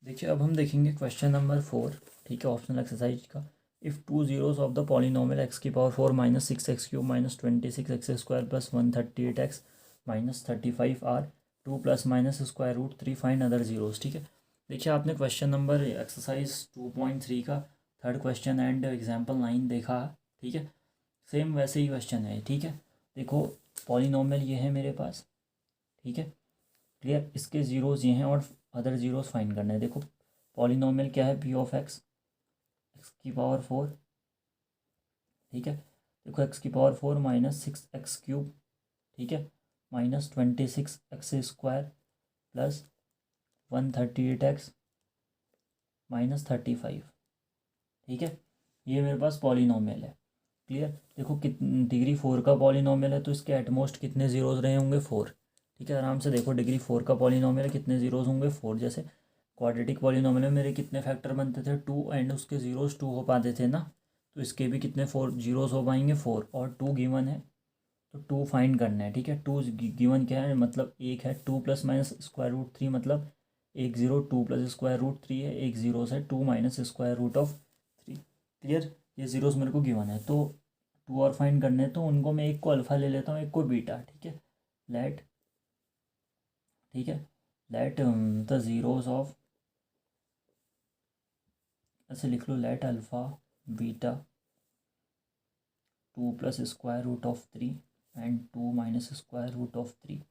देखिए अब हम देखेंगे क्वेश्चन नंबर 4, ठीक है, ऑप्शनल एक्सरसाइज का। If two zeros of the polynomial x की power 4 minus 6x³ minus 26x² plus 138x minus 35 are 2 plus minus square root 3 find other zeros. ठीक है, देखिए आपने क्वेश्चन नंबर एक्सरसाइज 2.3 का थर्ड क्वेश्चन एंड एग्जाम्पल 9 देखा, ठीक है। सेम वैसे ही क्वेश्चन है, ठीक है। देखो पॉलिनोमियल ये है मेरे पास, ठीक है, क्लियर। इसके जीरोस ये हैं और अदर जीरोस फाइंड करना है। देखो पॉलिनोमियल क्या है, पी ऑफ एक्स, एक्स की पावर 4, ठीक है। देखो एक्स की पावर 4 माइनस 6x³ ठीक है, minus 26x² plus 138x minus 35, ठीक है। ये मेरे पास पॉलिनोमियल है, क्लियर। देखो डिग्री 4 का पॉलिनोमियल है तो इसके एटमोस्ट कितने जीरोज रहे होंगे, 4, ठीक है। आराम से देखो डिग्री 4 का पॉलिनोमियल कितने जीरोज होंगे, 4। जैसे क्वाड्रेटिक पॉलिनोमियल में मेरे कितने फैक्टर बनते थे, 2 एंड उसके जीरोज 2 हो पाते थे ना, तो इसके भी कितने 4 जीरोज हो पाएंगे, 4। और 2 गिवन है तो 2 फाइंड करना है, ठीक है। 2 गिवन क्या है, मतलब एक है, 2 प्लस माइनस स्क्वायर रूट 3 मतलब एक जीरो, 2 प्लस स्क्वायर रूट 3 है, एक जीरो है, 2 minus square root of 3, clear. ये जीरोस मेरे को गिवन है तो 2 और फाइंड करने हैं, तो उनको मैं एक को अल्फ़ा ले लेता हूँ, एक को बीटा, ठीक है। लेट, ठीक है, लेट द जीरोस ऑफ, ऐसे लिख लो, let alpha beta 2 plus square root of 3 and 2 minus square root of 3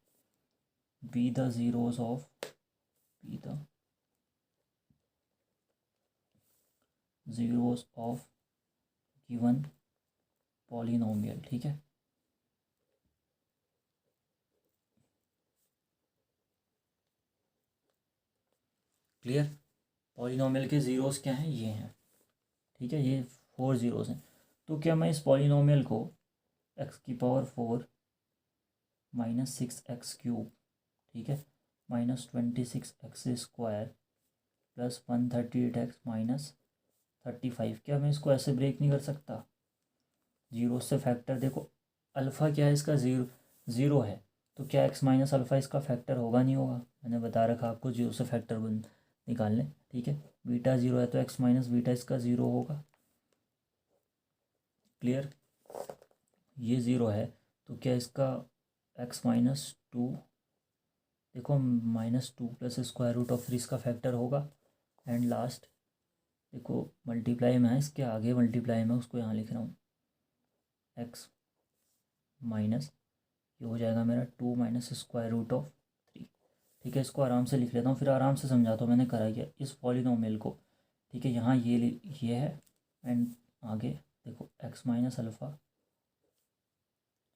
be the zeros of, be the zeros of given polynomial, ठीक है। क्लियर। पॉलिनोमियल के ज़ीरोस क्या हैं, ये हैं, ठीक है, ये 4 ज़ीरोस हैं। तो क्या मैं इस पॉलिनोमियल को एक्स की पावर 4 माइनस 6x³ ठीक है, minus 26x² plus 138x minus 35, क्या मैं इसको ऐसे ब्रेक नहीं कर सकता, जीरो से फैक्टर। देखो अल्फ़ा क्या है इसका, ज़ीरो है, तो क्या एक्स माइनस अल्फ़ा इसका फैक्टर होगा, नहीं होगा। मैंने बता रखा आपको जीरो से फैक्टर निकालने, ठीक है। बीटा ज़ीरो है तो एक्स माइनस बीटा इसका ज़ीरो होगा, क्लियर। ये ज़ीरो है तो क्या इसका एक्स माइनस 2, देखो -2 प्लस स्क्वायर रूट ऑफ 3 इसका फैक्टर होगा। एंड लास्ट देखो मल्टीप्लाई में है, इसके आगे मल्टीप्लाई में उसको यहाँ लिख रहा हूँ, एक्स माइनस, ये हो जाएगा मेरा 2 माइनस स्क्वायर रूट ऑफ 3, ठीक है। इसको आराम से लिख लेता हूँ, फिर आराम से समझाता हूँ मैंने करा क्या इस पॉलिनोमियल को, ठीक है। यहाँ ये है एंड आगे देखो एक्स माइनस अल्फ़ा,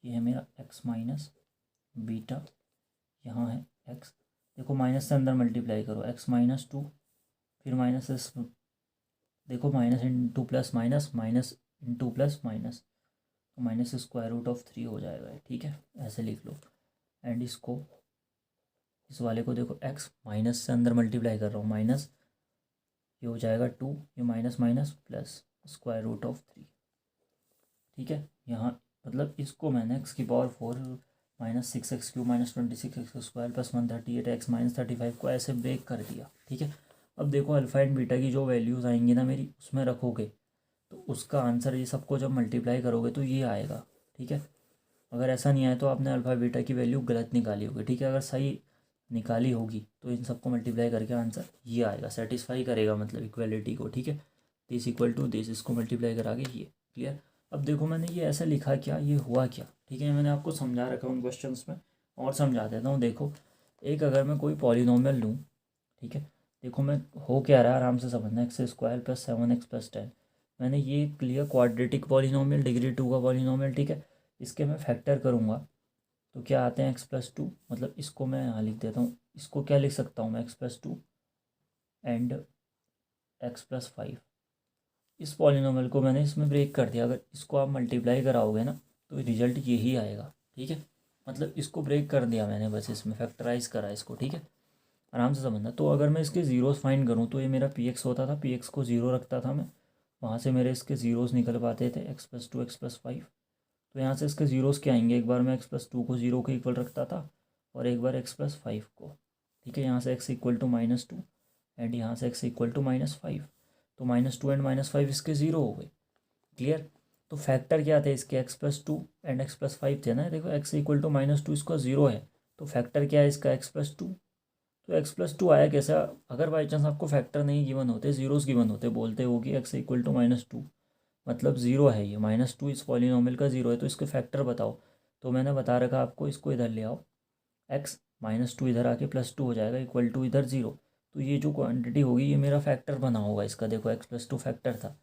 ये है मेरा एक्स माइनस बीटा, यहाँ है एक्स, देखो माइनस से अंदर मल्टीप्लाई करो, एक्स माइनस 2, फिर माइनस इस, देखो minus into plus minus, minus into plus minus, तो माइनस स्क्वायर रूट ऑफ 3 हो जाएगा, ठीक है। ऐसे लिख लो। एंड इसको, इस वाले को देखो एक्स माइनस से अंदर मल्टीप्लाई कर रहा हूँ, माइनस, ये हो जाएगा 2, ये minus minus plus square root of 3, ठीक है। यहाँ मतलब इसको मैंने एक्स की power 4 minus 6x³ minus 26x² plus 138x minus 35 को ऐसे ब्रेक कर दिया, ठीक है। अब देखो अल्फ़ा एंड बीटा की जो वैल्यूज़ आएंगी ना मेरी, उसमें रखोगे तो उसका आंसर, ये सबको जब मल्टीप्लाई करोगे तो ये आएगा, ठीक है। अगर ऐसा नहीं आया तो आपने अल्फ़ा बीटा की वैल्यू गलत निकाली होगी, ठीक है। अगर सही निकाली होगी तो इन सबको मल्टीप्लाई करके आंसर ये आएगा, सेटिस्फाई करेगा मतलब इक्वलिटी को, ठीक है। दिस इक्वल टू दिस, इसको मल्टीप्लाई करा के ये, क्लियर। अब देखो मैंने ये ऐसा लिखा क्या, ये हुआ क्या, ठीक है। मैंने आपको समझा रखा उन क्वेश्चंस में, और समझा देता हूँ। देखो एक अगर मैं कोई पॉलिनोमियल लूँ, ठीक है, देखो मैं हो क्या रहा है आराम से समझना, x² प्लस 7x प्लस 10, मैंने ये क्लियर क्वाड्रेटिक पॉलिनोमियल, डिग्री 2 का पॉलिनोमियल, ठीक है। इसके मैं फैक्टर करूँगा तो क्या आते हैं x+2, मतलब इसको मैं यहाँ लिख देता हूँ, इसको क्या लिख सकता हूँ मैं, x+2 एंड x+5। इस पॉलिनोमियल को मैंने इसमें ब्रेक कर दिया, अगर इसको आप मल्टीप्लाई कराओगे ना तो रिजल्ट यही आएगा, ठीक है। मतलब इसको ब्रेक कर दिया मैंने, बस इसमें फैक्टराइज करा इसको, ठीक है। आराम से समझना। तो अगर मैं इसके ज़ीरोस फाइंड करूँ तो ये मेरा px होता था, px को ज़ीरो रखता था मैं, वहाँ से मेरे इसके ज़ीरोस निकल पाते थे, x+2 x+5। तो यहाँ से इसके ज़ीरोस क्या आएंगे, एक बार मैं x+2 को ज़ीरो के इक्वल रखता था और एक बार x+5 को, ठीक है। यहाँ से x इक्वल टू -2, एंड यहाँ से x इक्वल टू -5, तो -2 एंड -5 इसके 0 हो गए। क्लियर। तो फैक्टर क्या थे इसके, x+2 एंड x+5 थे ना। देखो x इक्वल टू -2 इसका 0 है, तो फैक्टर क्या है इसका, x+2। तो x+2 आया कैसे, अगर बाई चांस आपको फैक्टर नहीं गिवन होते, जीरोस गिवन होते, बोलते हो कि x इक्वल टू -2 मतलब 0 है, ये -2 इस पॉलिनॉमियल का 0 है, तो इसके फैक्टर बताओ। तो मैंने बता रखा आपको, इसको इधर ले आओ, x -2 इधर आके +2 हो जाएगा इक्वल टू इधर 0। तो ये जो क्वांटिटी होगी ये मेरा फैक्टर बना होगा इसका। देखो x+2 फैक्टर था,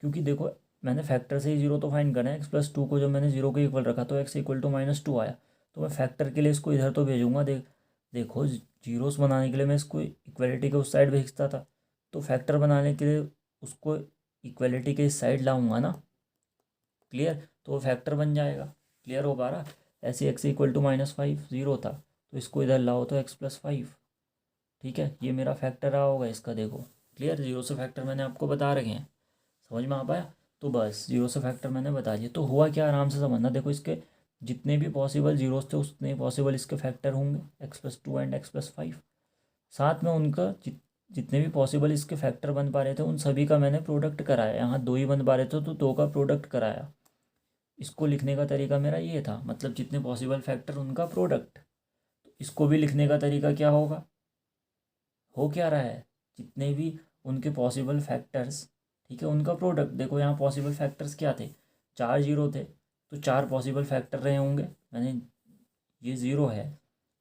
क्योंकि देखो मैंने फैक्टर से ही 0 तो फाइंड करना है। x+2 को जब मैंने 0 के इक्वल रखा तो x इक्वल टू -2 आया, तो मैं फैक्टर के लिए इसको इधर तो भेजूंगा। देखो जीरोस बनाने के लिए मैं इसको इक्वलिटी के उस साइड भेजता था, तो फैक्टर बनाने के लिए उसको इक्वलिटी के इस साइड लाऊंगा ना। क्लियर। तो वो फैक्टर बन जाएगा। क्लियर हो पा रहा। ऐसे x इक्वल टू -5 0 था, तो इसको इधर लाओ तो x+5। ठीक है, ये मेरा फैक्टर रहा होगा इसका। देखो क्लियर, जीरो से फैक्टर मैंने आपको बता रखे हैं, समझ में आ पाया। तो बस जीरो से फैक्टर मैंने बता दिए, तो हुआ क्या, आराम से समझना। देखो इसके जितने भी पॉसिबल जीरोस थे उतने पॉसिबल इसके फैक्टर होंगे, x+2 एंड x+5। साथ में उनका जितने भी पॉसिबल इसके फैक्टर बन पा रहे थे उन सभी का मैंने प्रोडक्ट कराया। यहाँ दो ही बन पा रहे थे तो दो का प्रोडक्ट कराया। इसको लिखने का तरीका मेरा ये था, मतलब जितने पॉसिबल फैक्टर उनका प्रोडक्ट। तो इसको भी लिखने का तरीका क्या होगा, हो क्या रहा है, जितने भी उनके पॉसिबल फैक्टर्स, ठीक है, उनका प्रोडक्ट। देखो यहाँ पॉसिबल फैक्टर्स क्या थे, 4 जीरो थे, तो 4 पॉसिबल फैक्टर रहे होंगे। मैंने ये 0 है,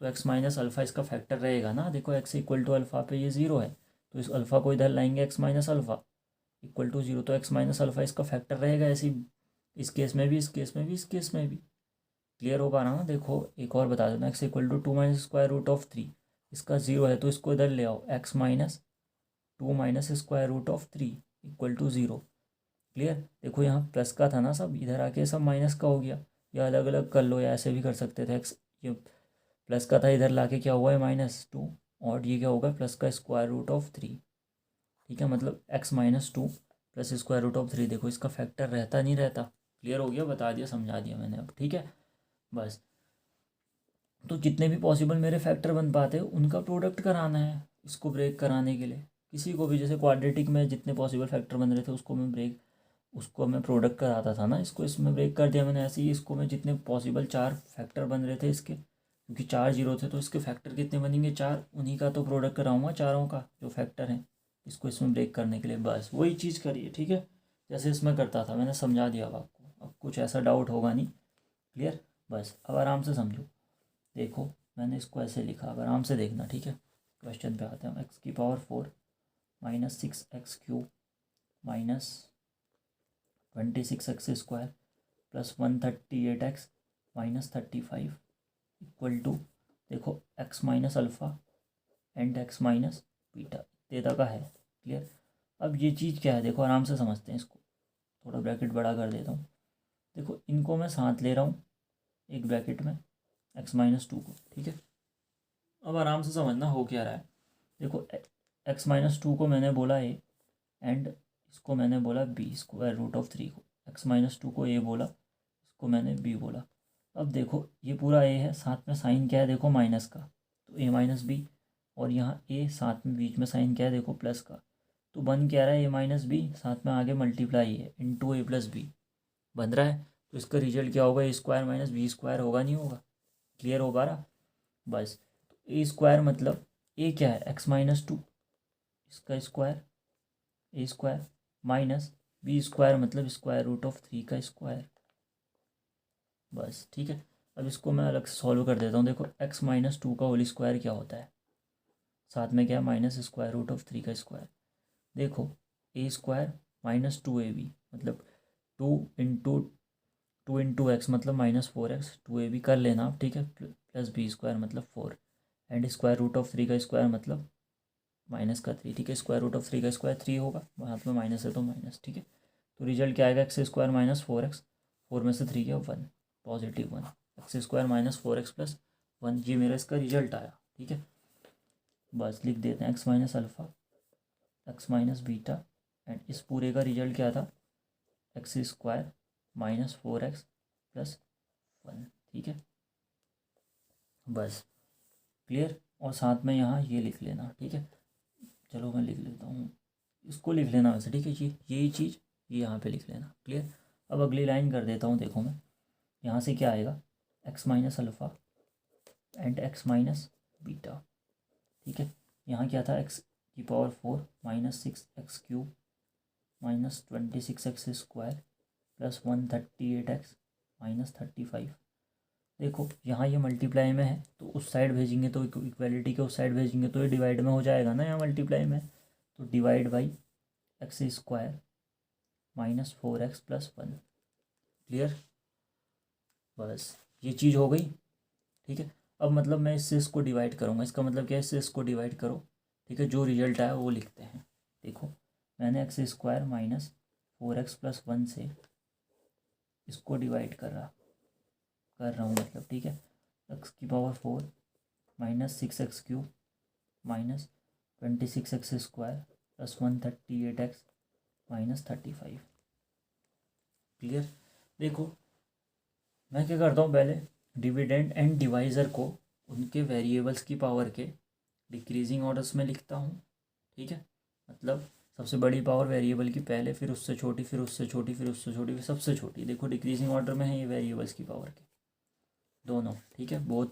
तो x माइनस अल्फ़ा इसका फैक्टर रहेगा ना। देखो x इक्वल टू अल्फ़ा पे ये 0 है, तो इस अल्फ़ा को इधर लाएंगे, x minus alpha equal to 0, तो x माइनस अल्फ़ा इसका फैक्टर रहेगा। ऐसे ही इस केस में भी, इस केस में भी, इस केस में भी। क्लियर हो पा रहा ना। देखो एक और बता देना, x equal to 2 minus square root of 3, इसका 0 है, तो इसको इधर ले आओ, x minus 2 minus square root of 3 equal to 0। Clear. देखो यहाँ प्लस का था ना सब, इधर आके सब माइनस का हो गया, या अलग अलग कर लो, या ऐसे भी कर सकते थे। एक्स ये प्लस का था, इधर लाके क्या हुआ है -2, और ये क्या होगा प्लस का स्क्वायर रूट ऑफ 3। ठीक है, मतलब x-2 plus square root of 3। देखो इसका फैक्टर रहता नहीं रहता। क्लियर हो गया, बता दिया, समझा दिया मैंने अब। ठीक है बस। तो जितने भी पॉसिबल मेरे फैक्टर बन पाते हैं उनका प्रोडक्ट कराना है इसको ब्रेक कराने के लिए। किसी को भी, जैसे क्वाड्रेटिक में जितने पॉसिबल फैक्टर बन रहे थे उसको मैं प्रोडक्ट कराता था ना, इसको इसमें ब्रेक कर दिया मैंने। ऐसे ही इसको मैं जितने पॉसिबल 4 फैक्टर बन रहे थे इसके, क्योंकि 4 जीरो थे, तो इसके फैक्टर कितने बनेंगे, 4, उन्हीं का तो प्रोडक्ट कराऊंगा, चारों का जो फैक्टर हैं इसको इसमें ब्रेक करने के लिए। बस वही चीज़ करिए। ठीक है, जैसे इसमें करता था मैंने समझा दिया अब आपको, अब कुछ ऐसा डाउट होगा नहीं। क्लियर। बस अब आराम से समझो। देखो मैंने इसको ऐसे लिखा, अब आराम से देखना। ठीक है, क्वेश्चन पे आते हैं। x⁴ minus 6x³ minus 26x² plus 138x minus 35 equal to, देखो x minus alpha and x minus beta तेता का है। क्लियर। अब ये चीज़ क्या है, देखो आराम से समझते हैं इसको। थोड़ा ब्रैकेट बड़ा कर देता हूँ। देखो इनको मैं साथ ले रहा हूँ एक ब्रैकेट में, x-2 को। ठीक है, अब आराम से समझना हो क्या रहा है। देखो x-2 को मैंने बोला a, एंड इसको मैंने बोला b स्क्वायर रूट ऑफ 3 को। x-2 को a बोला, इसको मैंने b बोला। अब देखो ये पूरा a है, साथ में साइन क्या है, देखो माइनस का, तो a माइनस बी, और यहाँ a साथ में बीच में साइन क्या है, देखो प्लस का। तो बन क्या रहा है, a माइनस बी, साथ में आगे मल्टीप्लाई है इंटू a प्लस बी बन रहा है। तो इसका रिजल्ट क्या होगा, a² माइनस b² होगा, नहीं होगा। क्लियर हो पा रहा। बस a² मतलब a क्या है, x-2 इसका स्क्वायर, a² माइनस b² मतलब स्क्वायर रूट ऑफ 3 का स्क्वायर। बस ठीक है, अब इसको मैं अलग से सॉल्व कर देता हूँ। देखो x-2 का होल स्क्वायर क्या होता है, साथ में क्या है माइनस स्क्वायर रूट ऑफ 3 का स्क्वायर। देखो a² माइनस 2ab मतलब 2 इंटू x मतलब -4x, 2ab कर लेना आप। ठीक है, प्लस b² मतलब 4, एंड स्क्वायर रूट ऑफ 3 का स्क्वायर मतलब माइनस का 3। ठीक है, स्क्वायर रूट ऑफ 3 का स्क्वायर 3 होगा, हाथ में माइनस है तो माइनस। ठीक है, तो रिजल्ट क्या आएगा, x² माइनस 4x, 4 में से 3 गया 1, positive 1, x² minus 4x plus 1, ये मेरा इसका रिजल्ट आया। ठीक है, बस लिख देते हैं x minus alpha, x minus beta, and इस पूरे का रिजल्ट क्या था, x² माइनस 4x प्लस 1। ठीक है, बस क्लियर। और साथ में यहाँ ये लिख लेना। ठीक है, चलो मैं लिख लेता हूँ, इसको लिख लेना वैसे, ठीक है जी, यही चीज़ ये यहाँ पे लिख लेना, क्लियर। अब अगली लाइन कर देता हूँ, देखो मैं यहाँ से क्या आएगा, x minus alpha and x minus beta, ठीक है। यहाँ क्या था, एक्स की power 4 minus 6x³ minus 26x² plus 138x minus 35। देखो यहाँ ये मल्टीप्लाई में है तो उस साइड भेजेंगे तो इक्वलिटी के उस साइड भेजेंगे तो ये डिवाइड में हो जाएगा ना, यहाँ मल्टीप्लाई में, तो divide by x² minus 4x plus 1, clear. बस ये चीज़ हो गई, ठीक है। अब मतलब मैं इससे इसको डिवाइड करूँगा, इसका मतलब क्या है, इससे इसको डिवाइड करो, ठीक है, जो रिजल्ट आया वो लिखते हैं। देखो मैंने x² माइनस 4x प्लस 1 से इसको डिवाइड कर रहा हूँ मतलब, ठीक है। x की power 4 minus 6x³ minus 26x² plus 138x minus 35, clear. देखो मैं क्या करता हूँ, पहले डिविडेंड एंड डिवाइज़र को उनके वेरिएबल्स की पावर के डिक्रीजिंग ऑर्डर्स में लिखता हूँ, ठीक है। मतलब सबसे बड़ी पावर वेरिएबल की पहले, फिर उससे छोटी, फिर उससे छोटी, फिर उससे छोटी, फिर सबसे छोटी। देखो डिक्रीजिंग ऑर्डर में है ये वेरिएबल्स की पावर के दोनों, ठीक है। बोथ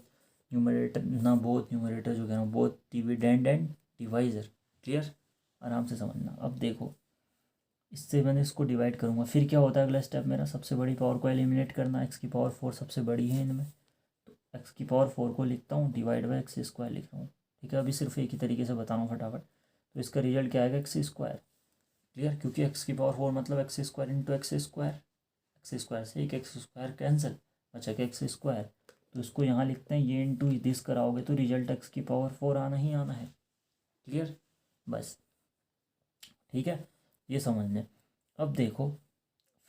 न्यूमरेटर ना, बोथ न्यूमरेटर जो कह रहा हूँ, both dividend and divisor, clear, आराम से समझना। अब देखो इससे मैंने इसको डिवाइड करूँगा, फिर क्या होता है अगला स्टेप मेरा, सबसे बड़ी पावर को एलिमिनेट करना। एक्स की पावर 4 सबसे बड़ी है इनमें, तो एक्स की पावर 4 को लिखता हूँ, डिवाइड बाई x² लिख रहा हूँ, ठीक है। अभी सिर्फ एक ही तरीके से बता रहा हूँ फटाफट। तो इसका रिजल्ट क्या आएगा, x², क्लियर, क्योंकि एक्स की पावर 4 मतलब x² इंटू x² से एक x² कैंसिल, बचा के x²। तो इसको यहाँ लिखते हैं, ये इंटू दिस कराओगे तो रिजल्ट एक्स की पावर 4 आना ही आना है, क्लियर, बस, ठीक है, ये समझ लें। अब देखो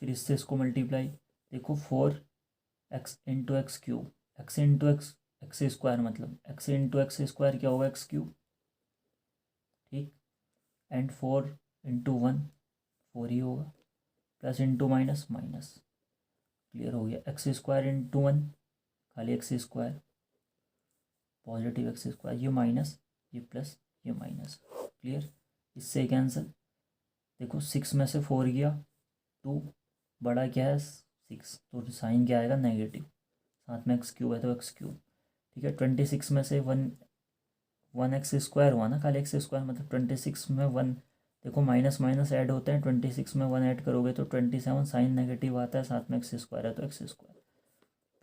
फिर इससे इसको मल्टीप्लाई, देखो 4x into x³ x into x² मतलब x इंटू x² क्या होगा, x³, ठीक, एंड 4 इंटू 1 4 ही होगा, plus into minus minus, clear हो गया। x² इंटू 1 खाली x², पॉजिटिव x², ये माइनस ये प्लस ये माइनस, क्लियर, इससे कैंसिल। देखो 6 में से 4 गया 2, बड़ा क्या है 6, तो साइन क्या आएगा नेगेटिव, साथ में x³ है तो x³, ठीक है। 26 में से 1x² हुआ ना, खाली x² मतलब 26 में 1, देखो माइनस माइनस ऐड होते हैं, 26 में 1 ऐड करोगे तो 27, साइन नेगेटिव आता है, साथ में x² है तो x²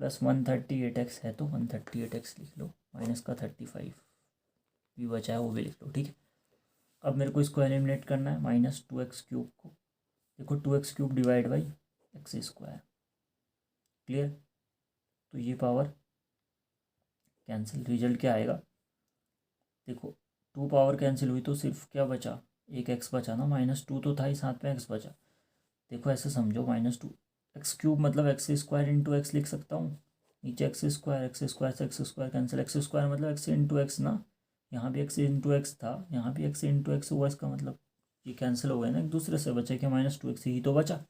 प्लस 138x है तो 138x लिख लो, माइनस का 35 भी बचा है वो भी लिख लो, ठीक है। अब मेरे को इसको एलिमिनेट करना है, माइनस 2x³ को, देखो 2x³ divide by x², clear, तो ये पावर कैंसिल, रिजल्ट क्या आएगा, देखो 2 पावर कैंसिल हुई तो सिर्फ क्या बचा, एक x बचा ना, -2 तो था ही, साथ में x बचा। देखो ऐसे समझो, -2 x³ मतलब x² इंटू एक्स लिख सकता हूँ, नीचे x² से x² कैंसिल, x² मतलब x इंटू एक्स ना, यहाँ भी x इंटू एक्स था, यहाँ भी x इंटू एक्स हुआ, इसका मतलब ये कैंसिल हो गए ना एक दूसरे से, बचे क्या -2x ही तो बचा,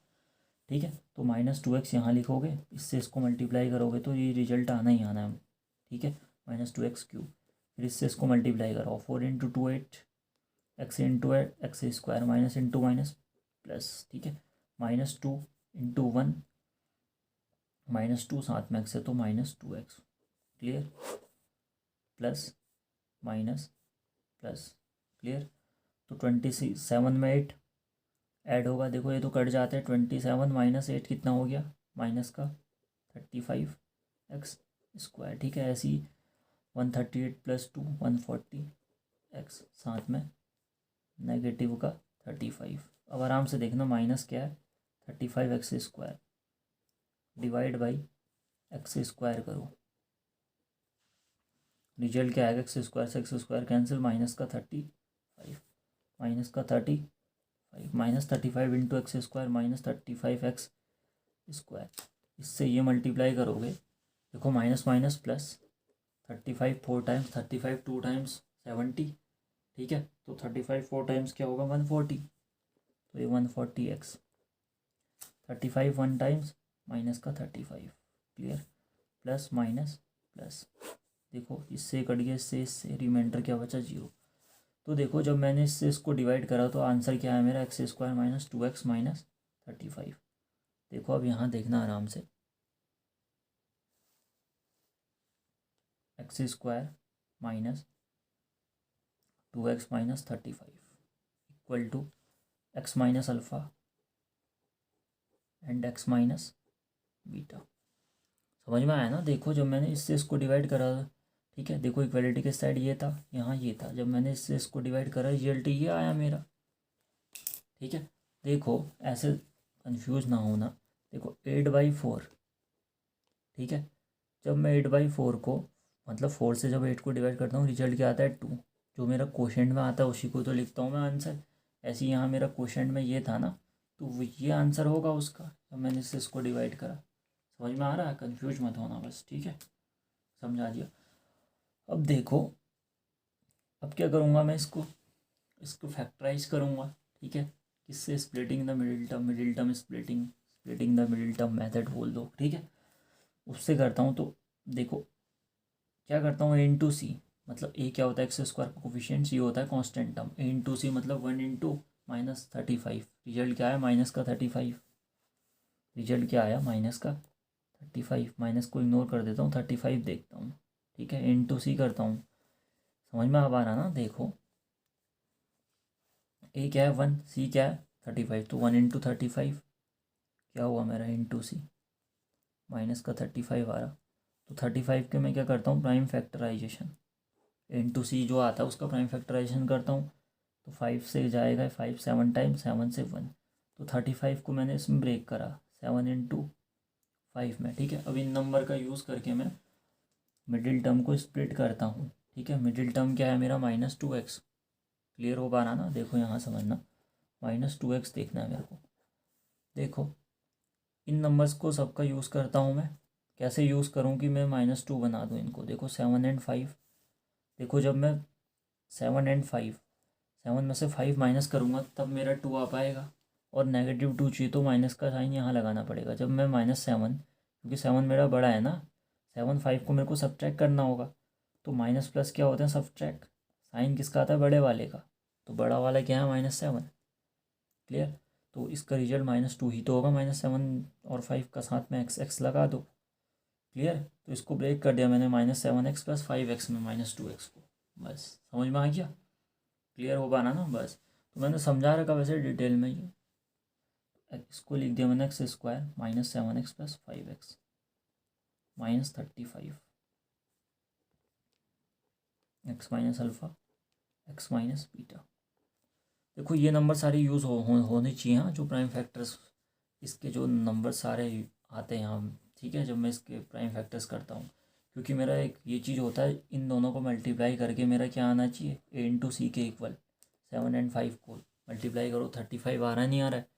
ठीक है। तो -2x यहाँ लिखोगे, इससे इसको मल्टीप्लाई करोगे तो ये रिजल्ट आना ही आना है, ठीक है, -2x³। फिर इससे इसको मल्टीप्लाई करो, 4 into 2 8, x into x² minus into minus plus, ठीक है, -2 इंटू 1 -2 साथ में x है तो -2x, clear, plus minus plus, clear. तो 27 में 8 ऐड होगा, देखो ये तो कट जाते हैं, 27 माइनस 8 कितना हो गया, माइनस का 35x², ठीक है। ऐसी 138 प्लस 2 140x, साथ में नेगेटिव का 35। अब आराम से देखना, माइनस क्या है 35x² डिवाइड बाई x² करो, रिजल्ट क्या आएगा, x² से x² कैंसिल, माइनस का 35, माइनस का 35, -35 इंटू x² माइनस 35x², इससे ये मल्टीप्लाई करोगे, देखो minus minus plus, 35 4 times 35 2 times 70, ठीक है। तो 35 4 टाइम्स क्या होगा 140, तो ये 140x, 35 1 टाइम्स माइनस का 35, क्लियर, प्लस माइनस प्लस, देखो इससे कट गया, इससे रिमाइंडर क्या बचा 0, तो देखो जब मैंने इससे इसको डिवाइड करा तो आंसर क्या है मेरा, x square minus 2x minus 35। देखो अब यहाँ देखना आराम से, x square minus 2x minus 35 equal to x minus alpha and x minus beta. समझ में आया ना। देखो जब मैंने इससे इसको डिवाइड करा, ठीक है, देखो इक्वलिटी के साइड ये था, यहाँ ये था, जब मैंने इससे इसको डिवाइड करा रिजल्ट ये आया मेरा। ठीक है, देखो ऐसे कंफ्यूज ना होना। देखो 8/4, ठीक है, जब मैं 8/4 को मतलब 4 से जब 8 को डिवाइड करता हूँ रिजल्ट क्या आता है 2। जो मेरा क्वोशेंट में आता है उसी को तो लिखता हूँ मैं आंसर। ऐसे ही यहाँ मेरा क्वोशेंट में ये था ना, तो ये आंसर होगा उसका जब मैंने इससे इसको डिवाइड करा। समझ में आ रहा है, कन्फ्यूज मत होना बस, ठीक है, समझा दिया। अब देखो अब क्या करूँगा मैं, इसको फैक्टराइज करूँगा, ठीक है, किससे, splitting the middle term splitting the middle term method बोल दो, ठीक है, उससे करता हूँ। तो देखो क्या करता हूँ, a/c, मतलब a क्या होता है, एक्स स्क्वायर का कोफिशिएंट, c होता है कांस्टेंट टर्म, a/c मतलब 1 × माइनस 35। रिजल्ट क्या है, माइनस का 35। रिजल्ट क्या आया, माइनस का 35। माइनस को इग्नोर कर देता हूँ, 35 देखता हूँ, ठीक है, a/c करता हूँ। समझ में आ रहा ना। देखो a क्या है 1, c क्या है 35, तो 1 × 35 क्या हुआ मेरा, a/c, माइनस का 35 आ रहा। तो 35 के मैं क्या करता हूँ, प्राइम फैक्टराइजेशन, a/c जो आता है उसका प्राइम फैक्टराइजेशन करता हूँ। तो 5 से जाएगा 5, 7 टाइम्स, 7 से 1, तो 35 को मैंने इसमें ब्रेक करा 7 × 5 में, ठीक है। अब इन नंबर का यूज़ करके मैं मिडिल टर्म को स्प्लिट करता हूँ, ठीक है। मिडिल टर्म क्या है मेरा, -2x। क्लियर हो पा रहा ना। देखो यहाँ समझना, -2x देखना है मेरे को। देखो इन नंबर्स को सबका यूज़ करता हूँ मैं। कैसे यूज़ करूँ कि मैं -2 बना दूँ इनको। देखो 7 और 5, देखो जब मैं 7 और 5, 7 में से 5 माइनस करूँगा तब मेरा 2 आ पाएगा, और -2 चाहिए तो माइनस का साइन यहाँ लगाना पड़ेगा। जब मैं -7, क्योंकि 7 मेरा बड़ा है ना, 7 5 को मेरे को सब्ट्रैक्ट करना होगा, तो माइनस प्लस क्या होता है, सब्ट्रैक्ट। साइन किसका आता है, बड़े वाले का, तो बड़ा वाला क्या है, -7। क्लियर। तो इसका रिजल्ट -2 ही तो होगा, -7 और 5 का साथ में x लगा दो। क्लियर। तो इसको ब्रेक कर दिया मैंने, -7x + 5x में -2x को। बस समझ में आ गया, क्लियर हो पाना ना बस। तो मैंने समझा रखा वैसे डिटेल में ये। इसको लिख दिया मैंने, x square -7x + 5x -35, x minus alpha x minus beta. देखो ये नंबर सारे यूज़ होने चाहिए, हाँ, जो प्राइम फैक्टर्स, इसके जो नंबर सारे आते हैं यहाँ, ठीक है, जब मैं इसके प्राइम फैक्टर्स करता हूँ। क्योंकि मेरा एक ये चीज़ होता है, इन दोनों को मल्टीप्लाई करके मेरा क्या आना चाहिए, a/c के इक्वल। 7 और 5 को मल्टीप्लाई करो, 35 आ रहा नहीं आ रहा है।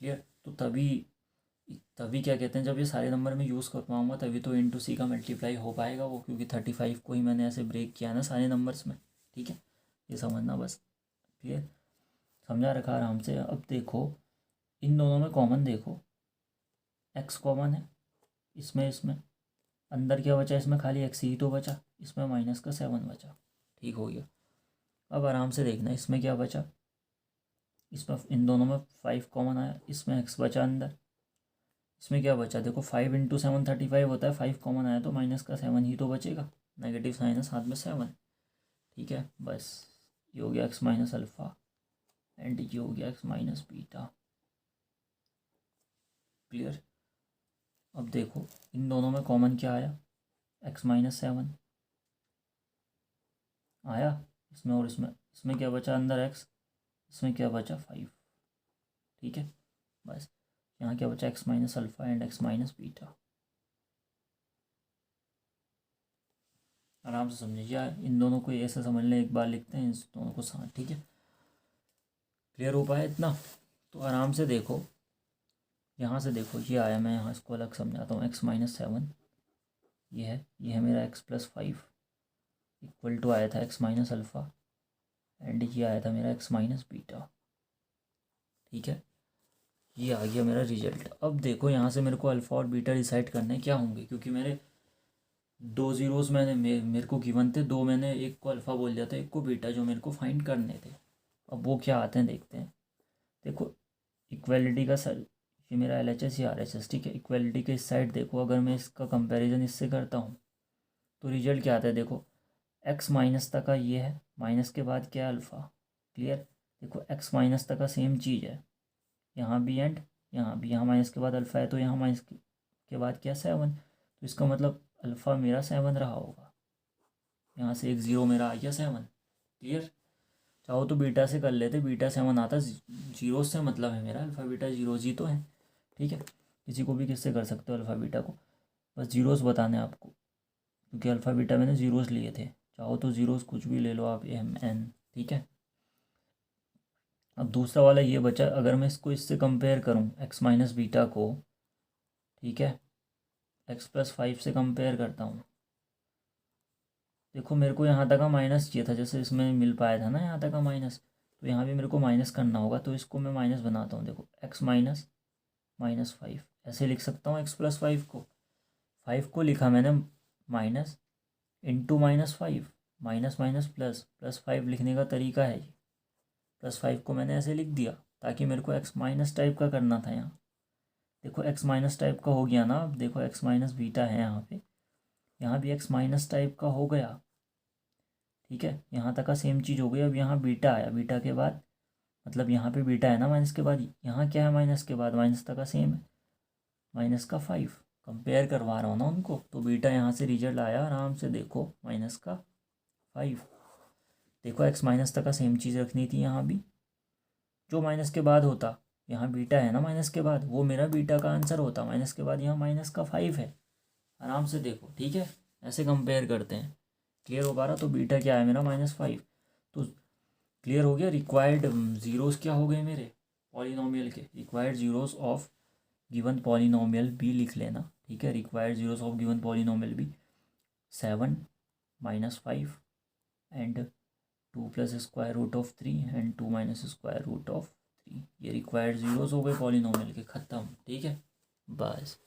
क्लियर। तो तभी तभी क्या कहते हैं, जब ये सारे नंबर में यूज़ कर पाऊँगा तभी तो a/c का मल्टीप्लाई हो पाएगा वो, क्योंकि 35 को ही मैंने ऐसे ब्रेक किया ना सारे नंबर्स में, ठीक है, ये समझना बस। क्लियर, समझा रखा आराम से। अब देखो इन दोनों में कॉमन देखो, x कॉमन है इसमें अंदर क्या बचा, इसमें खाली x ही तो बचा, इसमें -7 बचा। ठीक हो गया। अब आराम से देखना इसमें क्या बचा, इसमें इन दोनों में 5 कॉमन आया, इसमें x बचा अंदर, इसमें क्या बचा, देखो 5 × 7 35 होता है, 5 कॉमन आया तो -7 ही तो बचेगा, नेगेटिव साइन है साथ में 7। ठीक है, बस ये हो गया x माइनस अल्फ़ा एंड ये हो गया x माइनस बीटा। क्लियर। अब देखो इन दोनों में कॉमन क्या आया, x-7 आया इसमें, और इसमें क्या बचा अंदर x, इसमें क्या बचा 5। ठीक है, बस यहाँ क्या बचा, x minus alpha and x minus beta. आराम से समझिए, इन दोनों को ऐसे समझ लें, एक बार लिखते हैं इस दोनों को साथ। ठीक है, क्लियर हो पाया इतना। तो आराम से देखो, यहाँ से देखो ये आया, मैं यहाँ इसको अलग समझाता हूँ, x-7 ये है मेरा x + 5 इक्वल टू आया था x माइनस अल्फ़ा एंड ये आया था मेरा x माइनस बीटा। ठीक है, ये आ गया मेरा रिजल्ट। अब देखो यहाँ से मेरे को अल्फ़ा और बीटा डिसाइड करना है क्या होंगे, क्योंकि मेरे दो ज़ीरोज़ मैंने मेरे को गिवन थे, दो मैंने एक को अल्फ़ा बोल दिया था, एक को बीटा, जो मेरे को फाइंड करने थे। अब वो क्या आते हैं देखते हैं। देखो इक्वलिटी का सर, ये मेरा LHS या RHS, ठीक है। इक्वलिटी के इस साइड देखो, अगर मैं इसका कंपैरिजन इससे करता हूँ तो रिजल्ट क्या आता है। देखो x माइनस तक का ये है, माइनस के बाद क्या है अल्फ़ा। क्लियर। देखो x माइनस तक का सेम चीज़ है, यहाँ भी एंड यहाँ भी। यहाँ माइनस के बाद अल्फ़ा है तो यहाँ माइनस के बाद क्या 7। तो इसका मतलब अल्फ़ा मेरा 7 रहा होगा। यहाँ से एक ज़ीरो मेरा आ गया 7। क्लियर। चाहो तो बीटा से कर लेते, बीटा 7 आता, जीरो से मतलब है मेरा, अल्फ़ा बीटा जीरोज ही तो है। ठीक है, किसी को भी किससे कर सकते हो अल्फ़ा बीटा को, बस जीरोस बताने हैं आपको, क्योंकि अल्फ़ा बीटा मैंने जीरोस लिए थे। चाहो तो जीरोस कुछ भी ले लो आप, MN। ठीक है। अब दूसरा वाला ये बचा, अगर मैं इसको इससे कंपेयर करूँ x माइनस बीटा को, ठीक है, x+5 से कंपेयर करता हूँ। देखो मेरे को यहाँ तक का माइनस चाहिए था, जैसे इसमें मिल पाया था ना यहाँ तक का माइनस, तो यहाँ भी मेरे को माइनस करना होगा। तो इसको मैं माइनस बनाता हूँ। देखो x माइनस -5 ऐसे लिख सकता हूँ। x+5 को, 5 को लिखा मैंने minus, into -5, minus minus plus, +5 लिखने का तरीका है ये। +5 को मैंने ऐसे लिख दिया ताकि मेरे को x माइनस टाइप का करना था यहाँ। देखो x माइनस टाइप का हो गया ना। अब देखो x माइनस बीटा है यहाँ पे, यहाँ भी x माइनस टाइप का हो गया। ठीक है, यहाँ तक का सेम चीज़ हो गई। अब यहाँ बीटा आया, बीटा के बाद मतलब यहाँ पे बीटा है ना माइनस के बाद, यहाँ क्या है माइनस के बाद, माइनस तक का सेम है, -5। कंपेयर करवा रहा हूँ ना उनको, तो बीटा यहाँ से रिजल्ट आया आराम से। देखो -5। देखो x माइनस तक का सेम चीज़ रखनी थी यहाँ भी, जो माइनस के बाद होता। यहाँ बीटा है ना माइनस के बाद, वो मेरा बीटा का आंसर होता। माइनस के बाद यहाँ -5 है। आराम से देखो, ठीक है, ऐसे कंपेयर करते हैं। क्लियर हो पा रहा। तो बीटा क्या है मेरा -5। तो क्लियर हो गया। रिक्वायर्ड ज़ीरोस क्या हो गए मेरे पॉलिनोमियल के, required zeros of given polynomial भी लिख लेना। ठीक है, required zeros of given polynomial भी 7 -5 एंड 2 + √3 एंड 2 - √3। ये रिक्वायर्ड ज़ीरोस हो गए पॉलिनोमियल के, ख़त्म। ठीक है, बस।